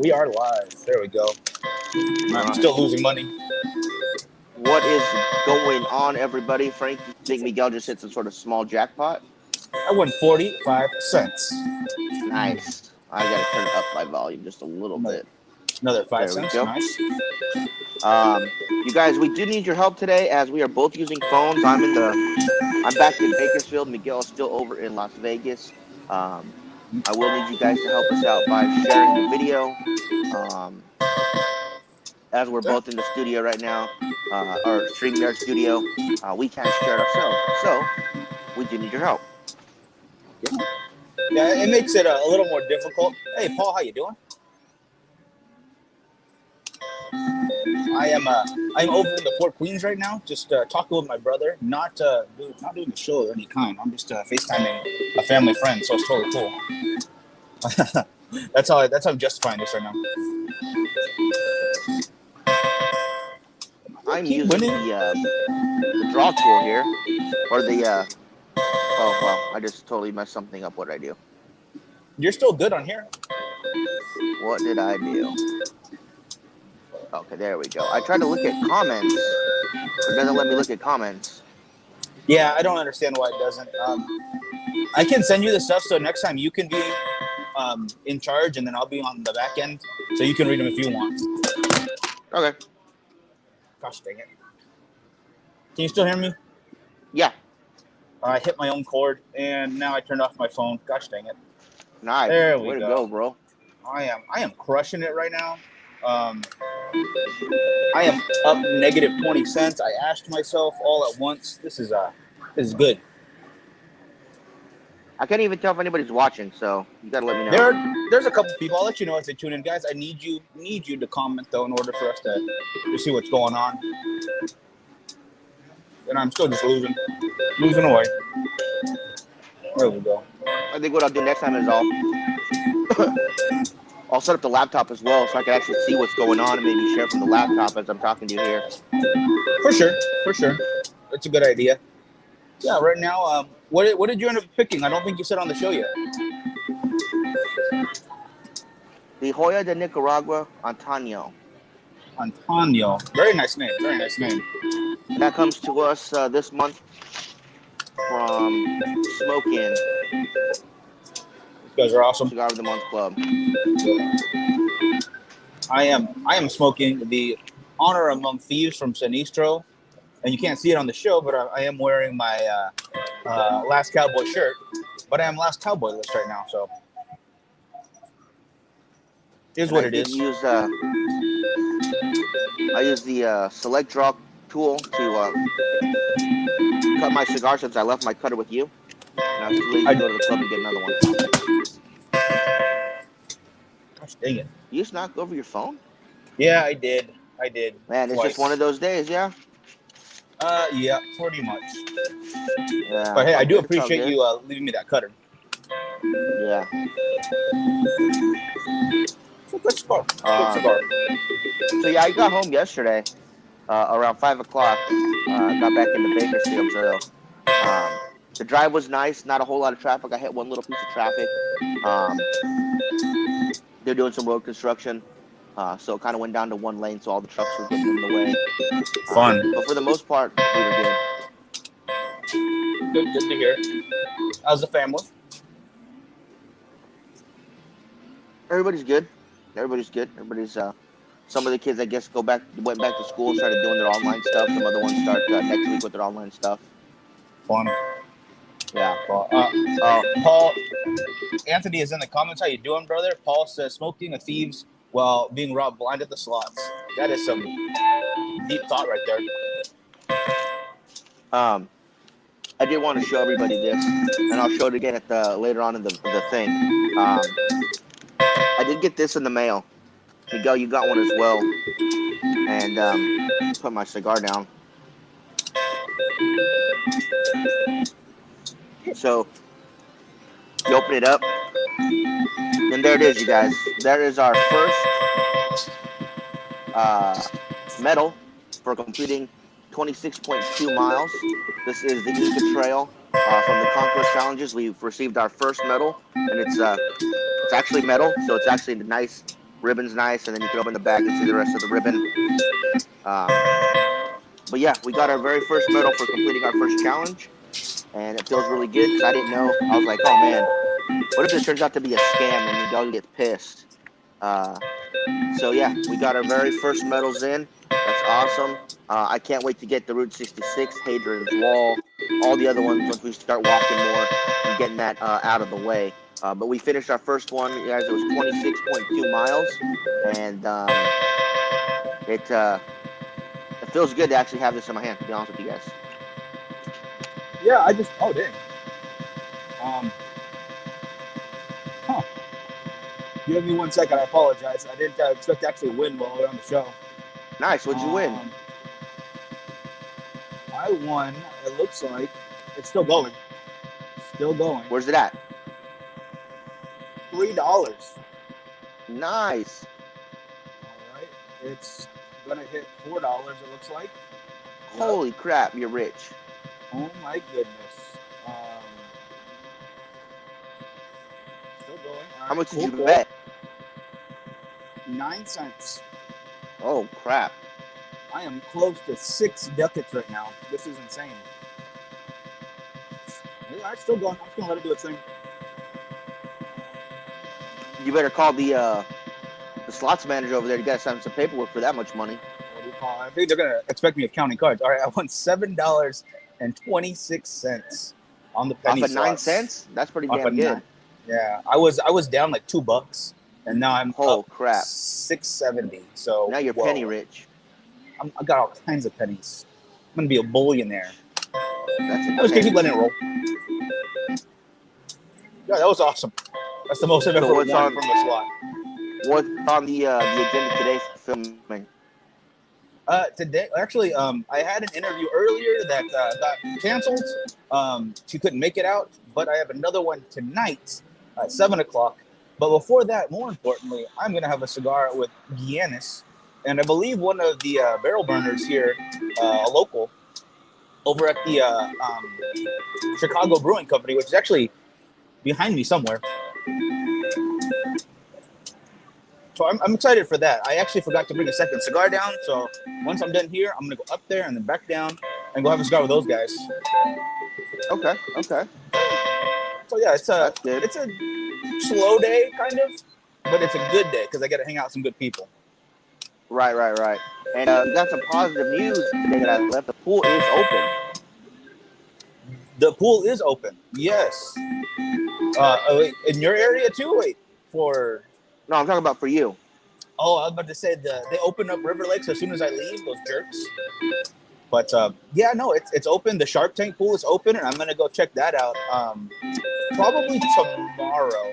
We are live. There we go. I'm still losing money. What is going on, everybody? Frank, you think Miguel just hit some sort of small jackpot? I won 45 cents. Nice. I got to turn up my volume just a little bit. Another 5 cents. Nice. You guys, we do need your help today as we are both using phones. I'm back in Bakersfield. Miguel is still over in Las Vegas. I will need you guys to help us out by sharing the video. As we're both in the studio right now, our StreamYard studio, we can't share it ourselves. So we do need your help. Yeah, it makes it a little more difficult. Hey, Paul, how you doing? I'm over in the Fort Queens right now, just talking with my brother, not doing a show of any kind. I'm just FaceTiming a family friend, so it's totally cool. That's how I'm justifying this right now. I'm using the draw tool here, or the oh well, I just totally messed something up. What did I do? You're still good on here. What did I do? Okay, there we go. I tried to look at comments, but it doesn't let me look at comments. Yeah, I don't understand why it doesn't. I can send you the stuff so next time you can be in charge, and then I'll be on the back end, so you can read them if you want. Okay. Gosh dang it. Can you still hear me? Yeah. I hit my own cord, and now I turned off my phone. Gosh dang it. Nice. There we Way to go. go, bro. I am crushing it right now. I am up negative 20 cents. I asked myself all at once. This is good. I can't even tell if anybody's watching, so you gotta let me know. There's a couple people. I'll let you know if they tune in, guys. I need you to comment though in order for us to see what's going on. And I'm still just losing away. There we go. I think what I'll do next time is I'll set up the laptop as well, so I can actually see what's going on and maybe share from the laptop as I'm talking to you here. For sure. That's a good idea. Yeah, right now, what did you end up picking? I don't think you said on the show yet. The Joya de Nicaragua, Antonio. Very nice name. And that comes to us this month from Smoke-In. These guys are awesome. Cigar of the Month Club. I am smoking the Honor Among Thieves from Sinistro. And you can't see it on the show, but I am wearing my Last Cowboy shirt. But I am Last Cowboy list right now, so here's what it is. I use the select draw tool to cut my cigar since I left my cutter with you. And I was too lazy to go to the club and get another one. Gosh dang it. You just knocked over your phone? Yeah, I did. Man, it's twice. Just one of those days, yeah? Yeah, pretty much. Yeah, but hey, I do appreciate you leaving me that cutter. Yeah. It's a good cigar. So yeah, I got home yesterday around 5 o'clock. Got back into Bakersfield, so the drive was nice. Not a whole lot of traffic. I hit one little piece of traffic. They're doing some road construction. So it kind of went down to one lane, so all the trucks were getting in the way. Fun. But for the most part, we were good. Good to hear. How's the family? Everybody's good. Some of the kids, I guess, went back to school and started doing their online stuff. Some other ones start next week with their online stuff. Fun. Yeah. Paul, Anthony is in the comments. How you doing, brother? Paul says, smoking a thieves while being robbed blind at the slots. That is some deep thought right there. I did want to show everybody this, and I'll show it again later on in the thing. I did get this in the mail. Miguel, you got one as well. And put my cigar down. So you open it up, and there it is, you guys. There is our first medal for completing 26.2 miles. This is the Inca Trail from the Conquest Challenges. We've received our first medal, and it's actually metal, so it's actually a nice Ribbon's nice, and then you can open the bag and see the rest of the ribbon. But yeah, we got our very first medal for completing our first challenge, and it feels really good because I didn't know. I was like, oh man, what if this turns out to be a scam and Miguel gets pissed? So yeah, we got our very first medals in. That's awesome. I can't wait to get the Route 66, Hadrian's Wall, all the other ones once we start walking more and getting that out of the way. But we finished our first one, guys. It was 26.2 miles, and it feels good to actually have this in my hand, to be honest with you guys. Yeah, oh dang. Give me 1 second. I apologize. I didn't expect to actually win while we were on the show. Nice. What'd you win? I won. It looks like it's still going. Still going. Where's it at? $3. Nice. All right. It's gonna hit $4. It looks like. Holy crap! You're rich. Oh my goodness. Still going. All right, How much cool, did you bet? 9 cents. Oh crap! I am close to 6 ducats right now. This is insane. Yeah, it's still going. I'm just gonna let it do its thing. You better call the slots manager over there. You gotta sign some paperwork for that much money. What do you call it? I think they're gonna expect me of counting cards. All right, I won $7.26 on the penny Off of 9 slots. cents? That's pretty Off damn of good. 9. Yeah, I was down like $2, and now I'm Oh up crap! $6.70. So Now you're penny rich. I got all kinds of pennies. I'm gonna be a billionaire. That's I was gonna keep insane. letting it roll. Yeah, that was awesome. That's the most I've ever won from a slot. What's on the agenda today for filming? Today, actually, I had an interview earlier that got canceled. She couldn't make it out, but I have another one tonight at 7 o'clock. But before that, more importantly, I'm going to have a cigar with Guianis, and I believe one of the barrel burners here, a local, over at the Chicago Brewing Company, which is actually behind me somewhere. So I'm excited for that. I actually forgot to bring a second cigar down. So once I'm done here, I'm going to go up there and then back down and go have a cigar with those guys. Okay. So yeah, it's a That's good. it's a slow day kind of, but it's a good day because I get to hang out with some good people. Right. And we got some positive news today that I left. The pool is open. The pool is open. Yes. Wait, in your area too? Wait, for... No, I'm talking about for you. Oh, I was about to say they open up River Lakes as soon as I leave, those jerks. But yeah, no, it's open. The Shark Tank pool is open, and I'm gonna go check that out. Probably tomorrow.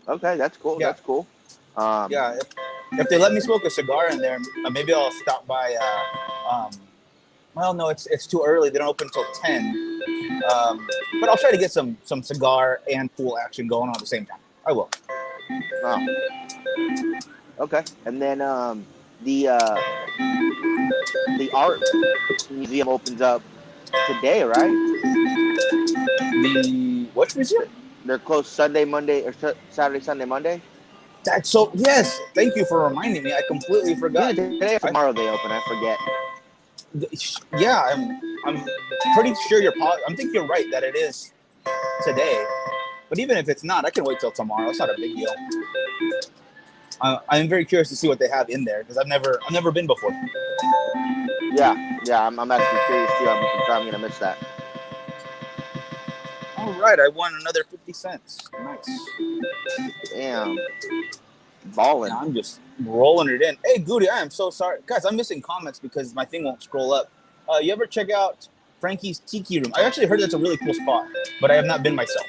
Okay, that's cool. Yeah. That's cool. Yeah, if they let me smoke a cigar in there, maybe I'll stop by. Well, no, it's too early. They don't open until 10. But I'll try to get some cigar and pool action going on at the same time. I will. Oh. Okay, and then the art museum opens up today, right? The what museum? They're closed Sunday, Monday, or Saturday, Sunday, Monday. That's so. Yes, thank you for reminding me. I completely forgot. Either today or tomorrow they open. I forget. Yeah, I'm pretty sure I think you're right that it is today. But even if it's not, I can wait till tomorrow. It's not a big deal. I'm very curious to see what they have in there because I've never been before. Yeah, I'm actually curious too. I'm gonna miss that. All right, I won another 50 cents. Nice. Damn, balling. Now I'm just rolling it in. Hey, Goody, I am so sorry, guys. I'm missing comments because my thing won't scroll up. You ever check out Frankie's Tiki Room? I actually heard that's a really cool spot, but I have not been myself.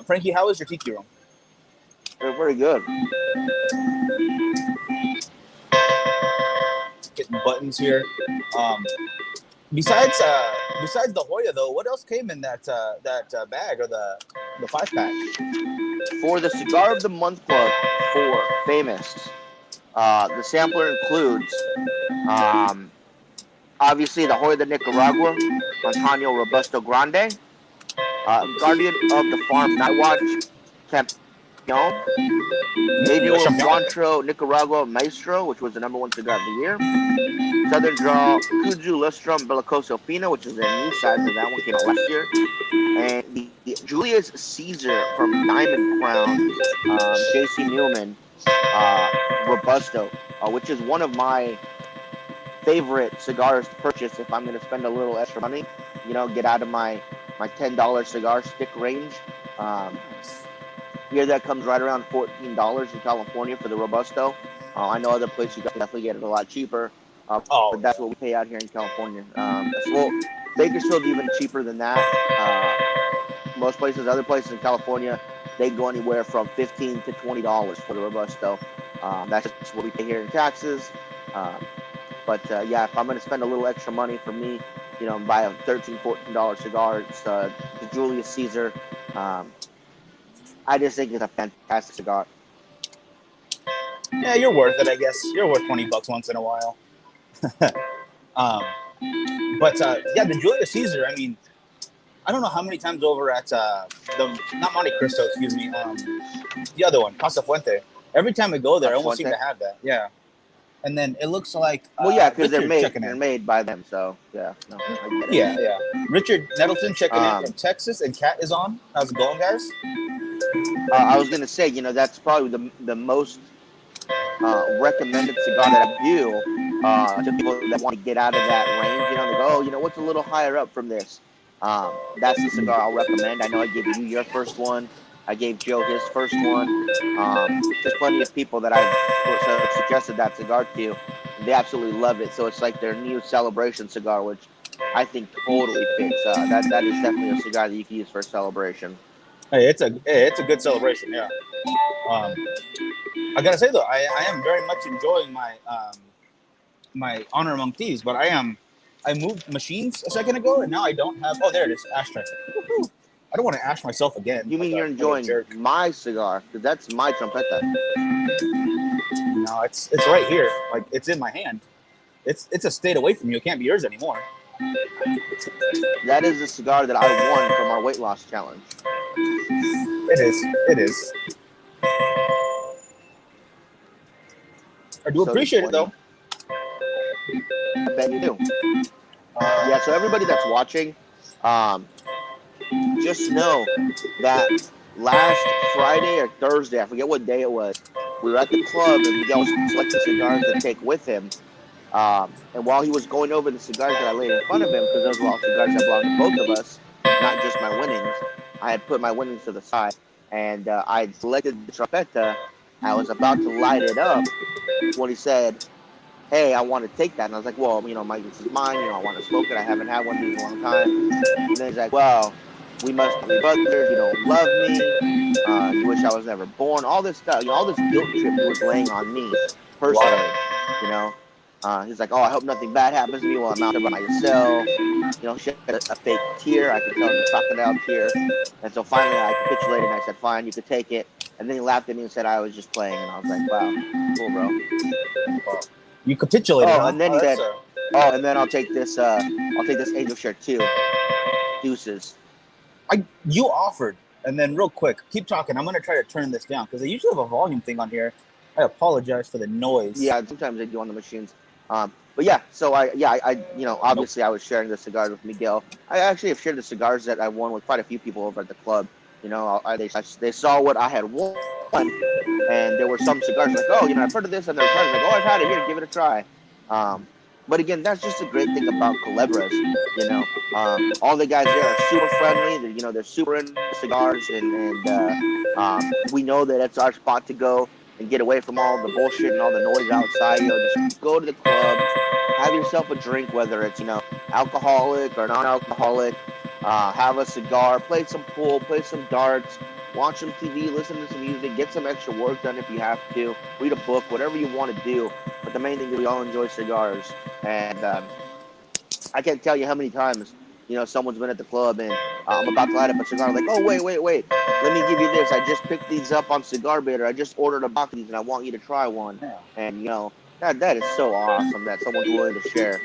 Frankie, how is your Tiki Room? They're very good. Getting buttons here. Besides the Hoya though, what else came in that bag or the 5-pack? For the Cigar of the Month Club for Famous, the sampler includes obviously the Hoya de Nicaragua, Antonio Robusto Grande, Guardian of the Farm Night Watch, Campeon, Annual Cuantro Nicaragua Maestro, which was the #1 cigar of the year. Southern Draw Cuju Lustrum Bellicoso Fino, which is a new size of that one, came out last year. And the Julius Caesar from Diamond Crown, J.C. Newman, Robusto, which is one of my favorite cigars to purchase if I'm going to spend a little extra money, get out of my $10 cigar stick range. Here that comes right around $14 in California for the Robusto. I know other places you can definitely get it a lot cheaper, but that's what we pay out here in California. Well, Bakersfield's even cheaper than that. Most places, other places in California, they go anywhere from $15 to $20 for the Robusto. That's just what we pay here in taxes. But yeah, if I'm going to spend a little extra money for me, buy a $13, $14 cigar, it's the Julius Caesar. I just think it's a fantastic cigar. Yeah, you're worth it, I guess. You're worth $20 once in a while. But yeah, the Julius Caesar, I mean, I don't know how many times over at not Monte Cristo, excuse me, the other one, Casa Fuente. Every time I go there, I almost seem to have that. Yeah. And then it looks like well, yeah, because they're made by them. So yeah, no, yeah. Richard Nettleton checking in from Texas, and Kat is on. How's it going, guys? I was gonna say, that's probably the most recommended cigar that I do to people that want to get out of that range. They go, oh, what's a little higher up from this? That's the cigar I'll recommend. I know I gave you your first one. I gave Joe his first one. There's plenty of people that I've suggested that cigar to. They absolutely love it. So it's like their new celebration cigar, which I think totally fits. That is definitely a cigar that you can use for a celebration. Hey, it's a good celebration. Yeah. I gotta say though, I am very much enjoying my Honor Among Thieves, but I moved machines a second ago, and now I don't have. Oh, there it is, ashtray. Woo-hoo. I don't want to ash myself again. You mean you're enjoying my cigar? Because that's my trompeta. No, it's right here. Like, it's in my hand. It's a state away from you. It can't be yours anymore. That is the cigar that I won from our weight loss challenge. It is. I do appreciate it, though. I bet you do. Yeah, so everybody that's watching, just know that last Friday or Thursday, I forget what day it was, we were at the club and Miguel was selecting cigars to take with him. And while he was going over the cigars that I laid in front of him, because those were all cigars that belonged to both of us, not just my winnings, I had put my winnings to the side. And I had selected the trompeta. I was about to light it up when he said, hey, I want to take that. And I was like, well, Mike, this is mine. I want to smoke it. I haven't had one of these in a long time. And then he's like, well, we must be brothers. You don't love me. You wish I was never born. All this stuff, all this guilt trip he was laying on me personally, He's like, oh, I hope nothing bad happens to me while I'm out there by myself. Shed a fake tear. I could tell it was a crocodile tear. And so finally I capitulated and I said, fine, you could take it. And then he laughed at me and said I was just playing. And I was like, wow, cool, bro. You capitulated. Oh, and then he said, oh, and then I'll take this Angel Share 2. Deuces. You offered, and then real quick, keep talking. I'm going to try to turn this down because I usually have a volume thing on here. I apologize for the noise. Yeah, sometimes they do on the machines. But yeah, so obviously I was sharing the cigars with Miguel. I actually have shared the cigars that I won with quite a few people over at the club. They saw what I had won, and there were some cigars like, oh, I've heard of this, and there were cigars like, oh, I've had it, here, give it a try. But again, that's just a great thing about Culebras. All the guys there are super friendly. They're super into cigars, and we know that it's our spot to go and get away from all the bullshit and all the noise outside. Just go to the club, have yourself a drink, whether it's alcoholic or non-alcoholic. Have a cigar, play some pool, play some darts, watch some TV, listen to some music, get some extra work done if you have to, read a book, whatever you want to do. But the main thing is we all enjoy cigars. And I can't tell you how many times, someone's been at the club and I'm about to light up a cigar. Like, oh, wait. Let me give you this. I just picked these up on Cigar Bidder. I just ordered a box of these and I want you to try one. And, that is so awesome that someone's willing to share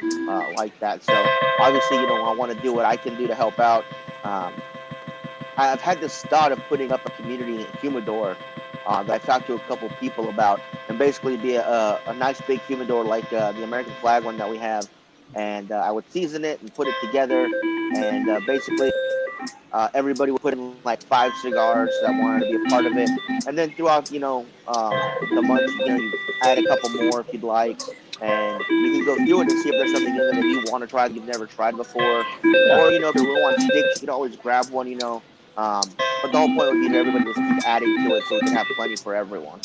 like that. So obviously, I want to do what I can do to help out. I've had this thought of putting up a community humidor that I've talked to a couple people about, and basically be a nice big humidor like the American flag one that we have, and I would season it and put it together, and basically everybody would put in like 5 cigars that wanted to be a part of it, and then throughout the months, you add a couple more if you'd like, and you can go through it and see if there's something in there that you want to try that you've never tried before, Yeah. or if you're low on sticks, you could always grab one. But the whole point would be to everybody just keep adding to it so we can have plenty for everyone.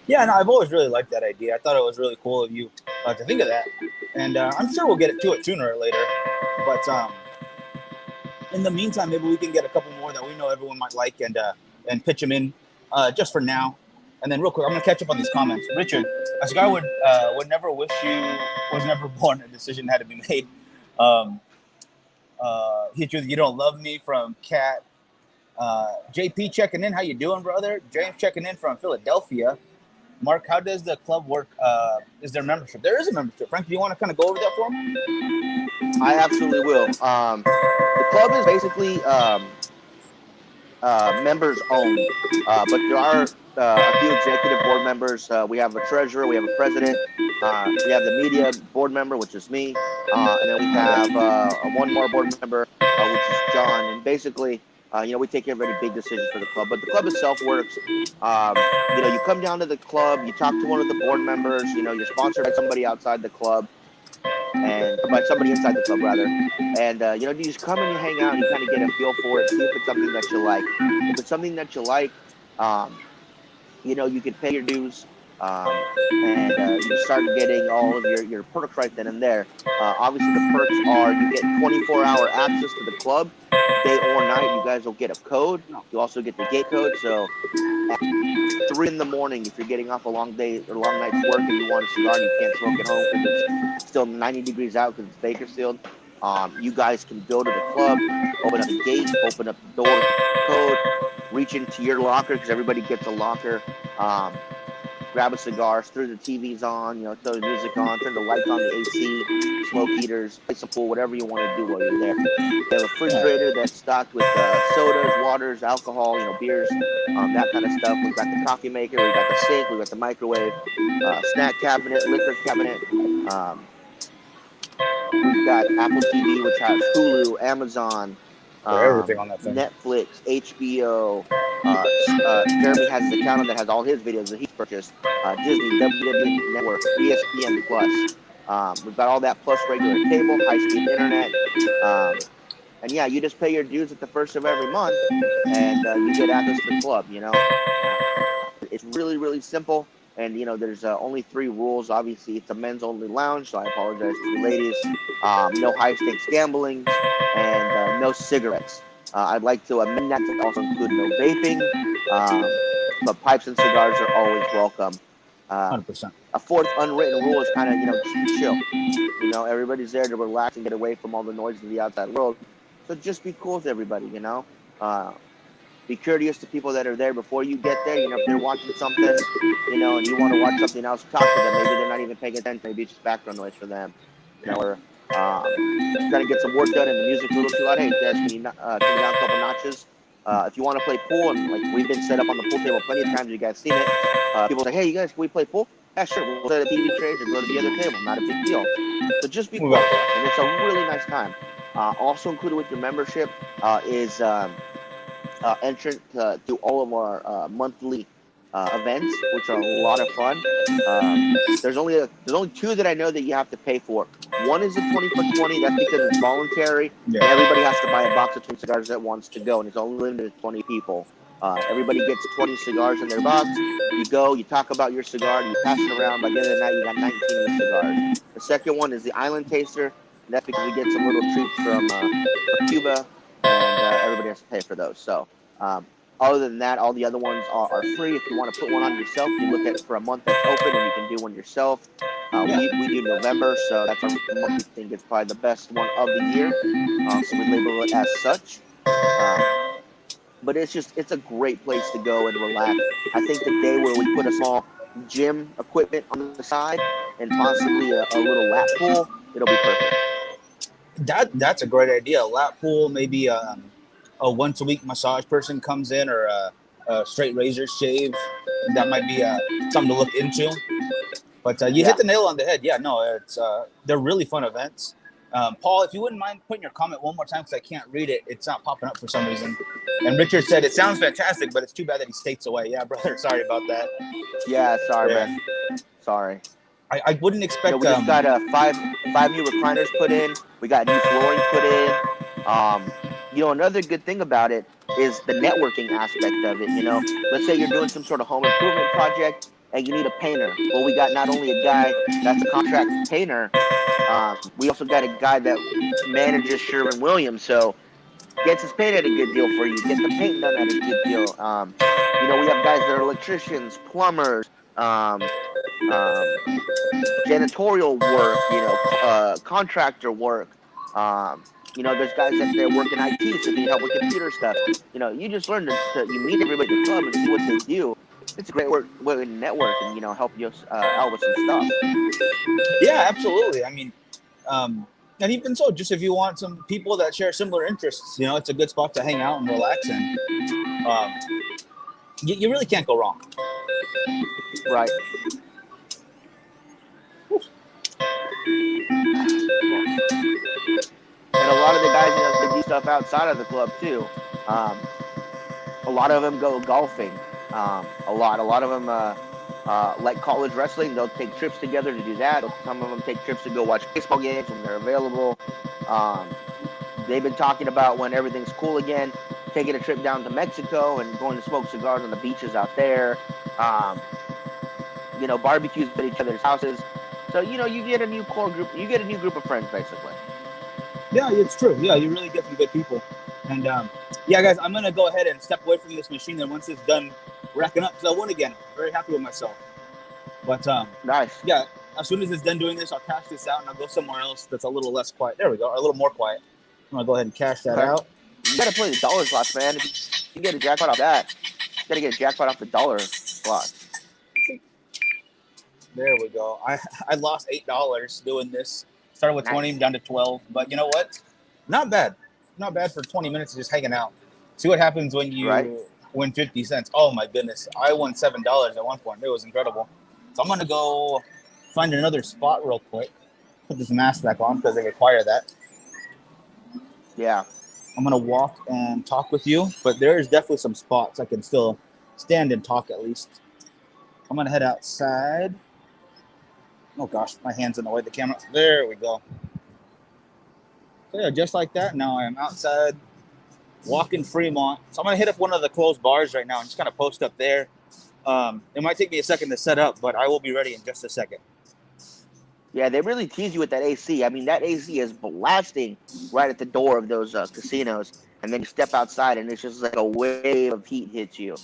Yeah, and I've always really liked that idea. I thought it was really cool of you to think of that, and I'm sure we'll get to it sooner or later. But in the meantime, maybe we can get a couple more that we know everyone might like and pitch them in just for now. And then real quick, I'm gonna catch up on these comments. Richard, a cigar would never wish you was never born. A decision had to be made. Hit you, you don't love me from Cat. JP checking in. How you doing, brother? James checking in from Philadelphia. Mark, how does the club work? Is there membership? There is a membership. Frank, do you want to kind of go over that for me? I absolutely will. The club is basically members owned, but there are a few executive board members. We have a treasurer, we have a president, we have the media board member, which is me, and then we have one more board member, which is John. And basically, we take care of any big decisions for the club. But the club itself works. You come down to the club, you talk to one of the board members. You're sponsored by somebody outside the club, and by somebody inside the club rather, and you just come and you hang out and you kind of get a feel for it, see if it's something that you like. If it's something that you like, you can pay your dues, and you start getting all of your perks right then and there. Obviously the perks are you get 24-hour access to the club day or night. You guys will get a code. You also get the gate code, so at 3 in the morning, if you're getting off a long day or long night's work and you want a cigar and you can't smoke at home because it's still 90 degrees out because it's Bakersfield, you guys can go to the club, open up the gate, open up the door, code, reach into your locker because everybody gets a locker, grab a cigar, throw the TVs on, throw the music on, turn the lights on, the AC, smoke heaters, play some pool, whatever you want to do while you're there. We have a refrigerator that's stocked with sodas, waters, alcohol, beers, that kind of stuff. We've got the coffee maker, we've got the sink, we've got the microwave, snack cabinet, liquor cabinet. We've got Apple TV, which has Hulu, Amazon, Everything on that thing. Netflix, HBO. Jeremy has his account that has all his videos that he's purchased. Disney, WWE Network, ESPN Plus. We've got all that plus regular cable, high-speed internet. And yeah, you just pay your dues at the first of every month, and you get access to the club. It's really, really simple. And there's only 3 rules. Obviously, it's a men's-only lounge, so I apologize to you ladies. No high-stakes gambling, and no cigarettes. I'd like to amend that to also include no vaping, but pipes and cigars are always welcome. 100%. A fourth unwritten rule is kind of just be chill. Everybody's there to relax and get away from all the noise of the outside world. So just be cool with everybody. Be courteous to people that are there before you get there. If they're watching something, and you want to watch something else, talk to them. Maybe they're not even paying attention. Maybe it's just background noise for them. Or just trying to get some work done and the music's a little too loud. Hey, guys, can you turn it down a couple notches? If you want to play pool, and like we've been set up on the pool table plenty of times, you guys seen it. People say, hey, you guys, can we play pool? Yeah, sure. We'll set a TV trays or go to the other table. Not a big deal. So just be cool, and it's a really nice time. Also included with your membership is entrance to all of our monthly events, which are a lot of fun. There's only 2 that I know that you have to pay for. One is the 20 for 20. That's because it's voluntary. Yeah. And everybody has to buy a box of 20 cigars that wants to go, and it's only limited to 20 people. Everybody gets 20 cigars in their box. You go, you talk about your cigar, and you pass it around. By the end of the night, you got 19 of the cigars. The second one is the Island Taster, and that's because we get some little treats from Cuba, and everybody has to pay for those. So other than that, all the other ones are free. If you want to put one on yourself, you look at it for a month that's open, and you can do one yourself. We do November, so that's our month. We think it's probably the best one of the year, so we label it as such. But it's a great place to go and relax. I think the day where we put a small gym equipment on the side and possibly a little lap pool, it'll be perfect. That's a great idea. A lap pool, maybe a once a week massage person comes in, or a straight razor shave, that might be something to look into. But you hit the nail on the head. Yeah, no, it's they're really fun events. Paul, if you wouldn't mind putting your comment one more time, because I can't read it. It's not popping up for some reason. And Richard said, it sounds fantastic, but it's too bad that he's states away. Yeah, brother, sorry about that. Yeah, sorry, man. Sorry. I wouldn't expect... we just got five new recliners put in. We got new flooring put in. Another good thing about it is the networking aspect of it. Let's say you're doing some sort of home improvement project and you need a painter. Well, we got not only a guy that's a contract painter, we also got a guy that manages Sherwin-Williams, so gets his paint at a good deal for you, get the paint done at a good deal. We have guys that are electricians, plumbers, janitorial work, contractor work. There's guys that they work in IT, so they help with computer stuff. You just learn you meet everybody at the club and see what they do. It's a great way to network and, help you out with some stuff. Yeah, absolutely. I mean, and even so, just if you want some people that share similar interests, it's a good spot to hang out and relax in. You really can't go wrong. Right. And a lot of the guys, they do stuff outside of the club too. A lot of them go golfing. A lot of them, like college wrestling, they'll take trips together to do that. Some of them take trips to go watch baseball games when they're available. They've been talking about, when everything's cool again, taking a trip down to Mexico and going to smoke cigars on the beaches out there. Barbecues at each other's houses. So, you get a new core group. You get a new group of friends, basically. Yeah, it's true. Yeah, you really get some good people. And, yeah, guys, I'm going to go ahead and step away from this machine. And once it's done racking up, because I won again. Very happy with myself. But, nice. Yeah, as soon as it's done doing this, I'll cash this out and I'll go somewhere else that's a little less quiet. There we go. Or a little more quiet. I'm going to go ahead and cash that out. You got to play the dollar slots, man. If you get a jackpot off that, you got to get a jackpot off the dollar slots. There we go. I lost $8 doing this. Started with 20, down to 12. But you know what? Not bad. Not bad for 20 minutes of just hanging out. See what happens when you win 50 cents. Oh, my goodness. I won $7 at one point. It was incredible. So I'm going to go find another spot real quick. Put this mask back on because they require that. Yeah. I'm going to walk and talk with you. But there's definitely some spots I can still stand and talk at least. I'm going to head outside. Oh, gosh, my hand's in the way of the camera. There we go. So, yeah, just like that. Now I am outside walking Fremont. So I'm going to hit up one of the closed bars right now and just kind of post up there. It might take me a second to set up, but I will be ready in just a second. Yeah, they really tease you with that AC. I mean, that AC is blasting right at the door of those casinos. And then you step outside and it's just like a wave of heat hits you.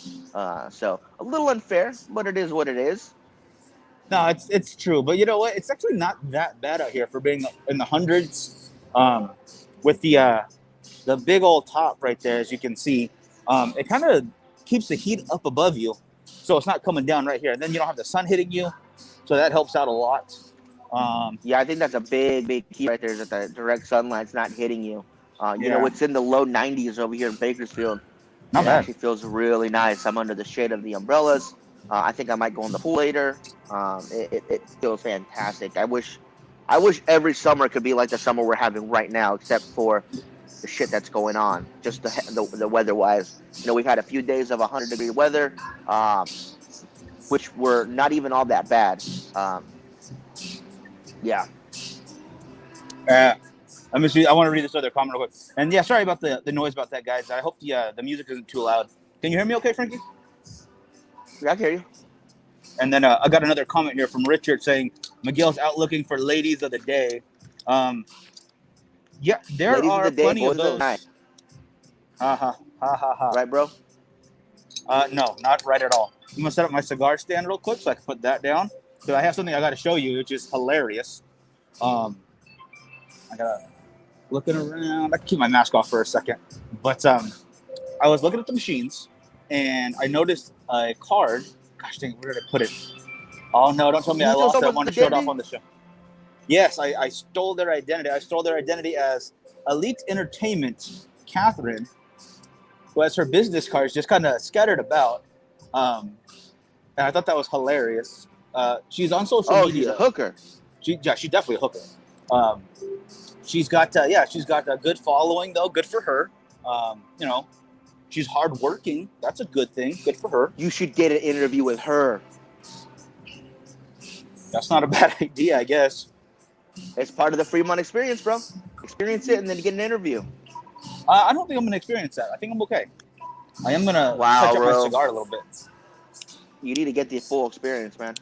So a little unfair, but it is what it is. No, it's true. But you know what? It's actually not that bad out here for being in the hundreds. With the big old top right there, as you can see, it kind of keeps the heat up above you. So it's not coming down right here. And then you don't have the sun hitting you. So that helps out a lot. Yeah, I think that's a big key right there, is that the direct sunlight's not hitting you. It's in the low 90s over here in Bakersfield. Not bad. It actually feels really nice. I'm under the shade of the umbrellas. I think I might go in the pool later. It feels fantastic. I wish every summer could be like the summer we're having right now, except for the shit that's going on, just the weather-wise. We've had a few days of 100-degree weather, which were not even all that bad. Yeah. Let me see. I want to read this other comment real quick. And yeah, sorry about the noise about that, guys. I hope the music isn't too loud. Can you hear me okay, Frankie? Yeah, I can hear you. And then I got another comment here from Richard saying, Miguel's out looking for ladies of the day. Yeah, there ladies are of the day, plenty of those. Right, bro? No, not right at all. I'm going to set up my cigar stand real quick so I can put that down. Because I have something I got to show you, which is hilarious. I got to looking around. I can keep my mask off for a second. But I was looking at the machines, and I noticed a card. Gosh dang, where did I put it? Oh, no, don't tell me I lost it. I want to show it off on the show. Yes, I stole their identity. I stole their identity as Elite Entertainment, Catherine. who has her business cards just kind of scattered about. And I thought that was hilarious. She's on social Oh, media. she's a hooker. She's definitely a hooker. She's got a good following though. Good for her. You know, she's hardworking. That's a good thing. Good for her. You should get an interview with her. That's not a bad idea, I guess. It's part of the Fremont experience, bro. Experience it and then get an interview. I don't think I'm gonna experience that. I think I'm okay. I am gonna touch up my cigar a little bit. You need to get the full experience, man.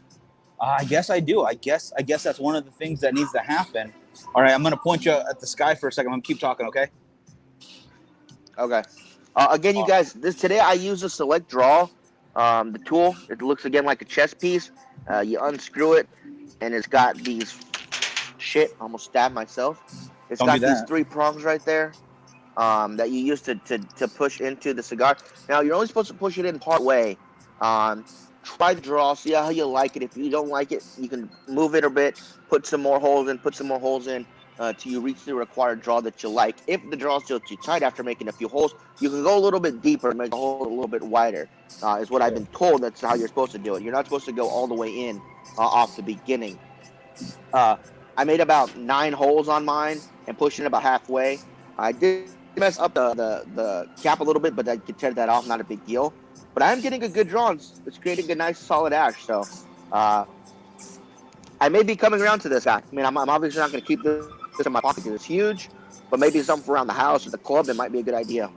I guess I do. I guess that's one of the things that needs to happen. All right, I'm gonna point you at the sky for a second. I'm gonna keep talking, okay? Okay. Again, you guys, today I use a select draw, the tool. It looks again like a chess piece. You unscrew it, and it's got these. Shit, almost stabbed myself. It's got these 3 prongs right there that you use to push into the cigar. Now you're only supposed to push it in part way. Try the draw, see how you like it. If you don't like it, you can move it a bit, put some more holes in, till you reach the required draw that you like. If the draw is still too tight after making a few holes, you can go a little bit deeper and make the hole a little bit wider. Is what I've been told. That's how you're supposed to do it. You're not supposed to go all the way in off the beginning. I made about 9 holes on mine and pushed it about halfway. I did mess up the cap a little bit, but I could tear that off. Not a big deal. But I'm getting a good draw. It's creating a nice solid ash. So I may be coming around to this guy. I mean, I'm obviously not going to keep this in my pocket because it's huge. But maybe something around the house or the club, that might be a good idea.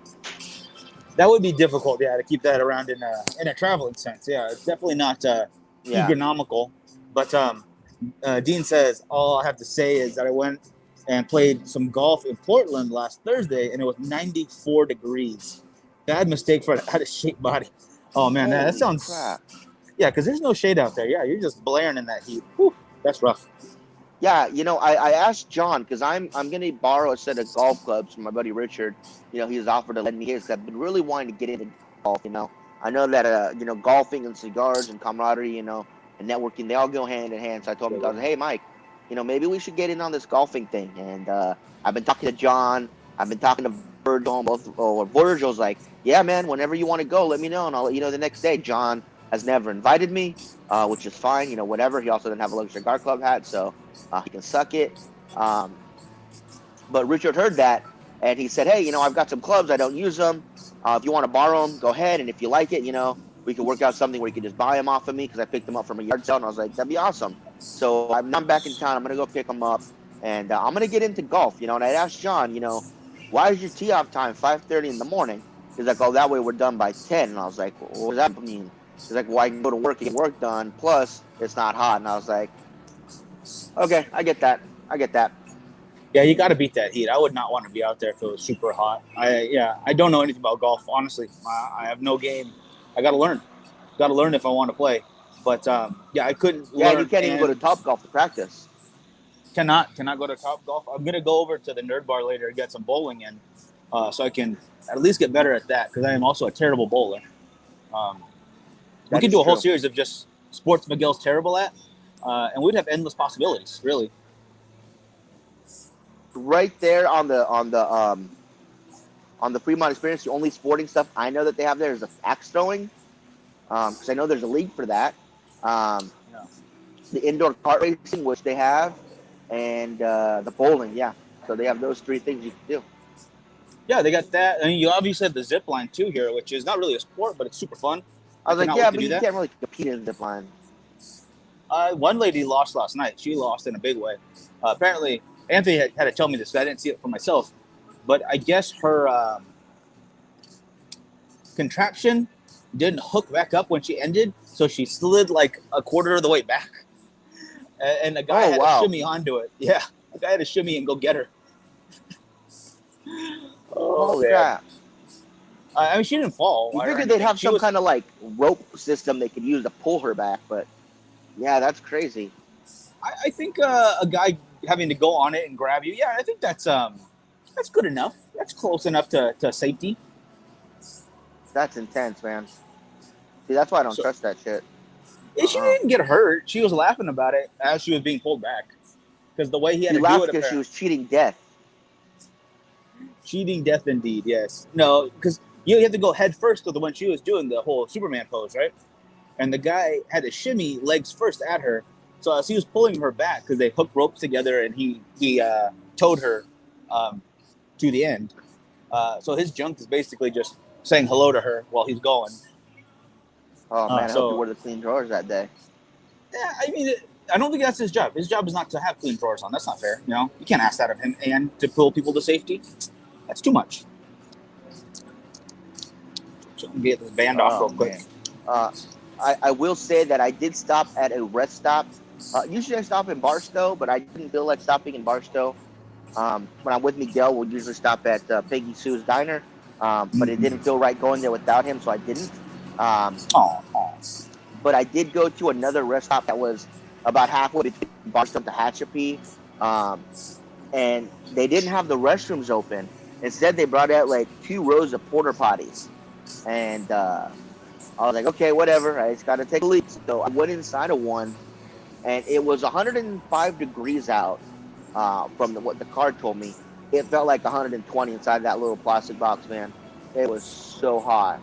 That would be difficult, yeah, to keep that around in a traveling sense. Yeah, it's definitely not economical. But Dean says, all I have to say is that I went and played some golf in Portland last Thursday, and it was 94 degrees. Bad mistake for an out-of-shape body. Oh, man, that sounds... Crap. Yeah, because there's no shade out there. Yeah, you're just blaring in that heat. Whew, that's rough. Yeah, you know, I asked John, because I'm going to borrow a set of golf clubs from my buddy Richard. You know, he's offered to lend me his. I've been really wanting to get into golf, you know. I know that, you know, golfing and cigars and camaraderie, you know, and networking, they all go hand in hand. So I told him, hey, Mike, you know, maybe we should get in on this golfing thing. And I've been talking to John. I've been talking to Virgil. Virgil's like, yeah, man, whenever you want to go, let me know, and I'll let you know the next day. John has never invited me, which is fine, you know, whatever. He also doesn't have a luxury cigar club hat, so he can suck it. But Richard heard that, and he said, hey, you know, I've got some clubs. I don't use them. If you want to borrow them, go ahead. And if you like it, you know, we can work out something where you can just buy them off of me, because I picked them up from a yard sale, and I was like, that'd be awesome. So I'm back in town. I'm going to go pick them up, and I'm going to get into golf, you know. And I asked John, you know, why is your tee-off time 5:30 in the morning? He's like, oh, that way we're done by 10. And I was like, well, what does that mean? He's like, well, I can go to work and get work done, plus it's not hot. And I was like, okay, I get that. Yeah, you got to beat that heat. I would not want to be out there if it was super hot. I don't know anything about golf, honestly. I have no game. I got to learn. Got to learn if I want to play. But, yeah, I couldn't learn. You can't even go to Top Golf to practice. Cannot go to Top Golf. I'm going to go over to the Nerd Bar later and get some bowling in, so I can at least get better at that, because I am also a terrible bowler. We could do a whole series of just sports Miguel's terrible at, and we'd have endless possibilities, really. Right there on the Fremont experience, the only sporting stuff I know that they have there is the axe throwing, because I know there's a league for that. The indoor kart racing, which they have, and the bowling, yeah. So they have those 3 things you can do. Yeah, they got that. I mean, you obviously have the zip line too here, which is not really a sport, but it's super fun. I was like, yeah, but you can't really compete in zip line. One lady lost last night. She lost in a big way. Apparently, Anthony had to tell me this, because I didn't see it for myself. But I guess her contraption didn't hook back up when she ended, so she slid like a quarter of the way back. And the guy had to shimmy onto it. Yeah, the guy had to shimmy and go get her. Oh, yeah. I mean, she didn't fall. You figured they'd have some kind of like rope system they could use to pull her back, but yeah, that's crazy. I think a guy having to go on it and grab you, yeah, I think that's good enough. That's close enough to safety. That's intense, man. See, that's why I don't trust that shit. She didn't get hurt. She was laughing about it as she was being pulled back, because the way he had to do it, because she was cheating death. Cheating death, indeed. Yes. No, because You have to go head first to the one she was doing the whole Superman pose, right? And the guy had to shimmy legs first at her. So as he was pulling her back, because they hooked ropes together, and he towed her to the end. So his junk is basically just saying hello to her while he's going. Oh man, I hope you wore the clean drawers that day. Yeah, I mean, I don't think that's his job. His job is not to have clean drawers on. That's not fair. You know, you can't ask that of him. And to pull people to safety, that's too much. So I'm gonna get this band off real quick. I will say that I did stop at a rest stop. Usually I stop in Barstow, but I didn't feel like stopping in Barstow. When I'm with Miguel, we'll usually stop at Peggy Sue's Diner, but it didn't feel right going there without him, so I didn't. But I did go to another rest stop that was about halfway between Barstow and Tehachapi, and they didn't have the restrooms open. Instead, they brought out like 2 rows of porta potties, and I was like, okay, whatever. I just got to take a leak. So I went inside of one, and it was 105 degrees out from what the card told me. It felt like 120 inside that little plastic box, man. It was so hot.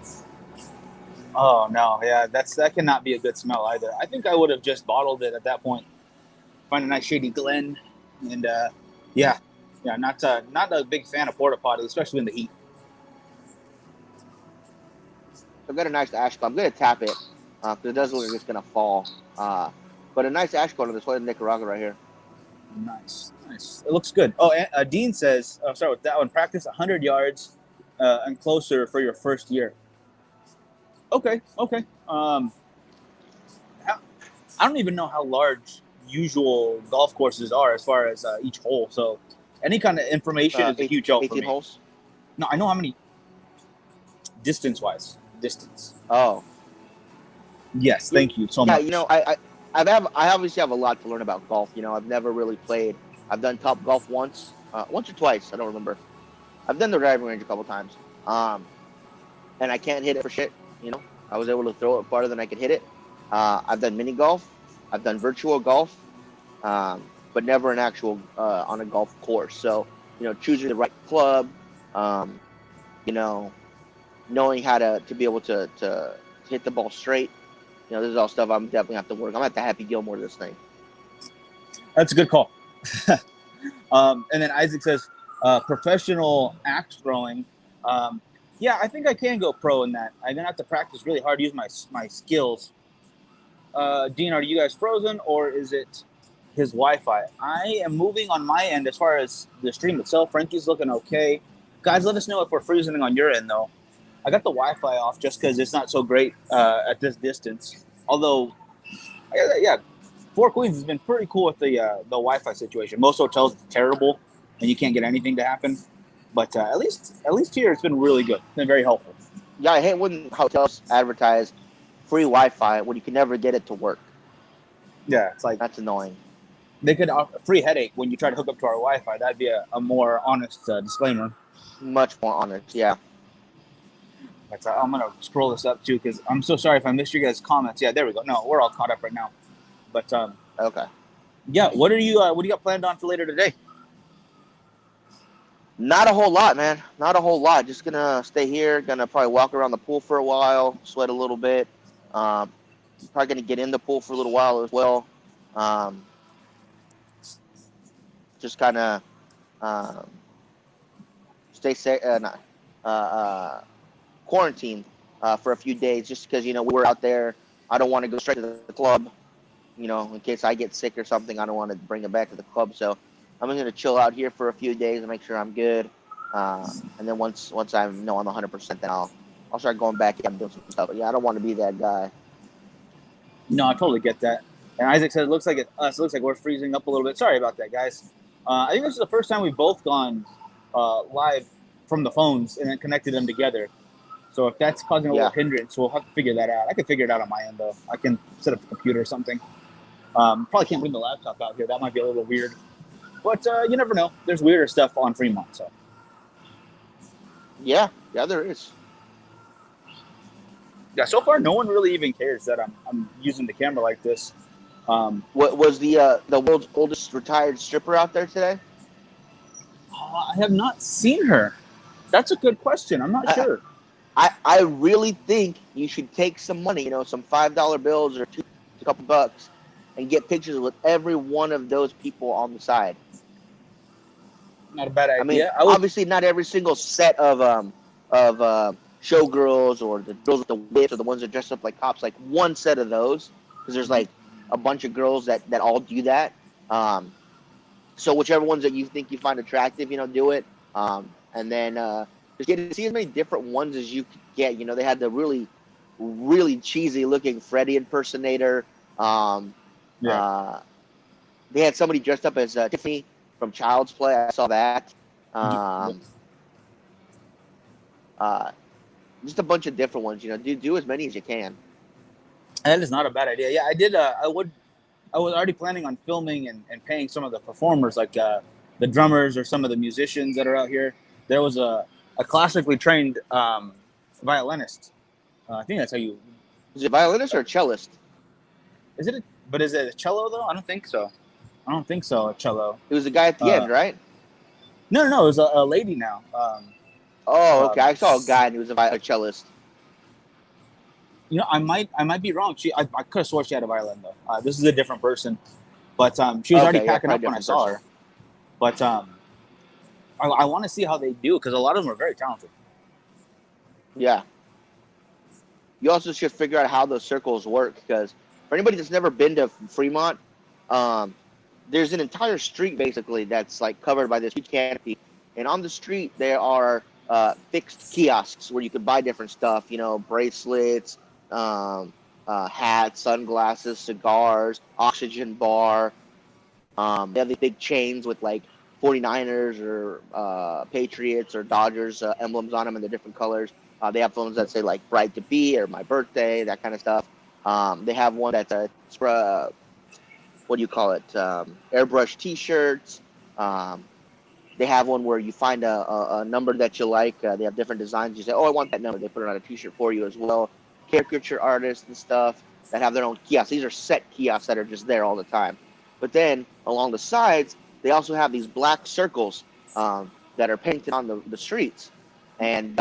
Oh no, yeah, that cannot be a good smell either. I think I would have just bottled it at that point. Find a nice shady Glen, and not a big fan of porta potties, especially in the heat. I've got a nice ash club. I'm gonna tap it because it does look like it's gonna fall. But a nice ash color this way in Nicaragua right here. Nice. It looks good. Oh, and, Dean says, I'll start with that one. Practice 100 yards and closer for your first year. Okay. I don't even know how large usual golf courses are as far as each hole. So any kind of information is a huge help for me. 18 holes? No, I know how many distance. Oh. Yes, thank you so much. Yeah, you know, I obviously have a lot to learn about golf. You know, I've never really played. I've done Top Golf once or twice. I don't remember. I've done the driving range a couple times. And I can't hit it for shit. You know, I was able to throw it farther than I could hit it. I've done mini golf. I've done virtual golf, but never an actual on a golf course. So, you know, choosing the right club, you know, knowing how to be able to hit the ball straight. You know, this is all stuff I'm definitely have to work. I'm gonna have to Happy Gilmore this thing. That's a good call. And then Isaac says, professional axe throwing. Yeah, I think I can go pro in that. I'm gonna have to practice really hard to use my skills. Dean, are you guys frozen or is it his Wi-Fi? I am moving on my end as far as the stream itself. Frankie's looking okay. Guys, let us know if we're freezing on your end though. I got the Wi-Fi off just because it's not so great at this distance. Although, yeah, Four Queens has been pretty cool with the Wi-Fi situation. Most hotels it's terrible and you can't get anything to happen. But at least here it's been really good. It's been very helpful. Yeah, I hate when hotels advertise free Wi-Fi when you can never get it to work. Yeah, it's like that's annoying. They could offer a free headache when you try to hook up to our Wi-Fi. That'd be a more honest disclaimer. Much more honest, yeah. But, I'm gonna scroll this up too because I'm so sorry if I missed your guys' comments. Yeah, there we go. No, we're all caught up right now. But okay. Yeah, what do you got planned on for later today? Not a whole lot, man. Not a whole lot. Just gonna stay here. Gonna probably walk around the pool for a while, sweat a little bit. Probably gonna get in the pool for a little while as well. Just kind of stay safe. Quarantine for a few days, just because you know we're out there. I don't want to go straight to the club. You know, in case I get sick or something, I don't want to bring it back to the club. So I'm going to chill out here for a few days and make sure I'm good. And then once I know I'm 100%, then I'll start going back and doing some stuff. But yeah, I don't want to be that guy. No, I totally get that. And Isaac said, it looks like we're freezing up a little bit. Sorry about that, guys. I think this is the first time we've both gone live from the phones and then connected them together. So if that's causing a little hindrance, we'll have to figure that out. I can figure it out on my end, though. I can set up a computer or something. Probably can't bring the laptop out here. That might be a little weird. But you never know. There's weirder stuff on Fremont. So. Yeah, there is. Yeah, so far no one really even cares that I'm using the camera like this. What was the world's oldest retired stripper out there today? I have not seen her. That's a good question. I'm not sure. I really think you should take some money, some $5 bills or a couple bucks, and get pictures with every one of those people on the side. Not a bad I mean, idea. I would. obviously not every single set of showgirls or the girls with the whips or the ones that dress up like cops, like one set of those, because there's like a bunch of girls that all do that. So whichever ones that you think you find attractive, do it. And then just get to see as many different ones as you could get. They had the really, really cheesy looking Freddy impersonator. Yeah. They had somebody dressed up as Tiffany from Child's Play. I saw that. Yeah. Just a bunch of different ones. Do as many as you can. That is not a bad idea. Yeah, I did. I was already planning on filming and paying some of the performers, like the drummers or some of the musicians that are out here. There was a classically trained violinist. I think that's how you. Is it a violinist or a cellist? Is it? But is it a cello though? I don't think so. I don't think so. A cello. It was the guy at the end, right? No. It was a lady now. Okay. I saw a guy and he was a cellist. I might be wrong. I could have sworn she had a violin though. This is a different person, but she was already packing up when I saw her. But I want to see how they do because a lot of them are very talented. Yeah. You also should figure out how those circles work because for anybody that's never been to Fremont, there's an entire street basically that's like covered by this huge canopy, and on the street there are fixed kiosks where you could buy different stuff. Bracelets, hats, sunglasses, cigars, oxygen bar. They have these big chains with like 49ers or Patriots or Dodgers emblems on them in the different colors. They have phones that say like "Bride to Be" or "My Birthday," that kind of stuff. They have one that's what do you call it? Airbrush T-shirts. They have one where you find a number that you like. They have different designs. You say, "Oh, I want that number." They put it on a T-shirt for you as well. Caricature artists and stuff that have their own kiosks. These are set kiosks that are just there all the time. But then along the sides, they also have these black circles that are painted on the streets. And